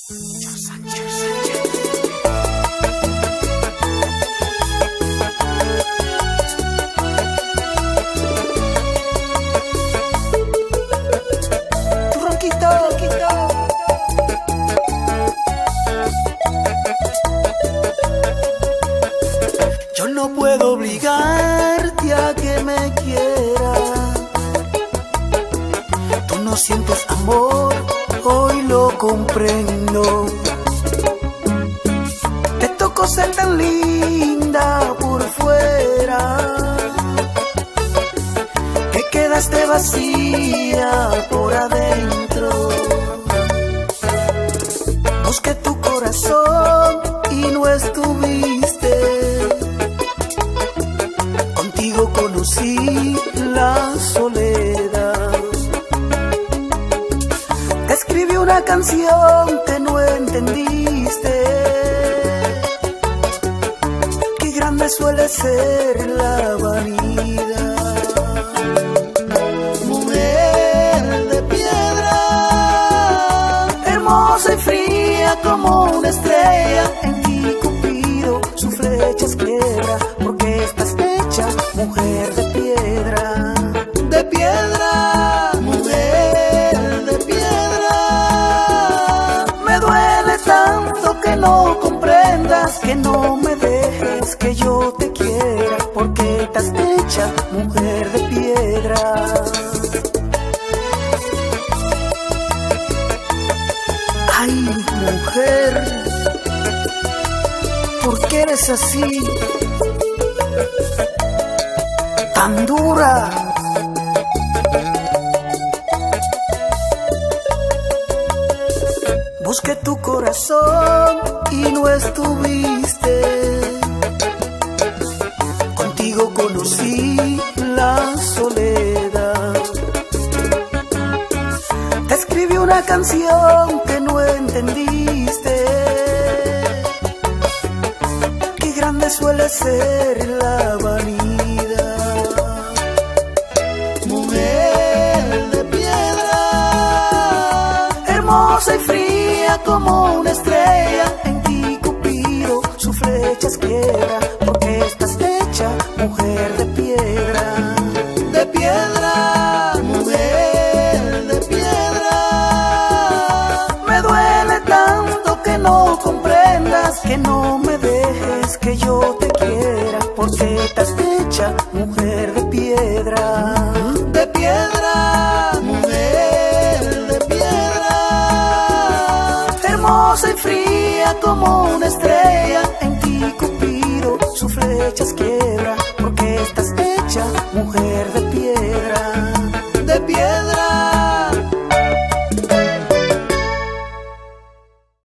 Tu ronquito, yo no puedo obligarte a que me quieras. Tú no sientes amor, hoy lo comprendo. Te tocó ser tan linda por fuera que quedaste vacía por adentro. Busqué tu corazón y no estuviste. Contigo conocí la soledad. Te escribí una canción que no entendiste. Qué grande suele ser la vanidad. Mujer de piedra, hermosa y fría como una estrella, en ti Cupido su flecha quiebra, porque estás hecha mujer de piedra. De piedra, mujer de piedra. Me duele tanto que no comprendas, que no me dejes que yo te quiera, porque estás hecha mujer de piedra. Ay, mujer, ¿por qué eres así, tan dura? Busqué tu corazón y no estuviste. Contigo conocí la soledad. Te escribí una canción que no entendiste. Qué grande suele ser la vanidad. Mujer de piedra, hermosa y fría como una estrella, en ti Cupido su flecha quiebra, porque estás hecha mujer de piedra. De piedra, mujer de piedra. Me duele tanto que no comprendas, que no me dejes que yo te quiera, porque estás hecha mujer de piedra. De piedra, mujer de piedra. Hermosa y fría como una estrella,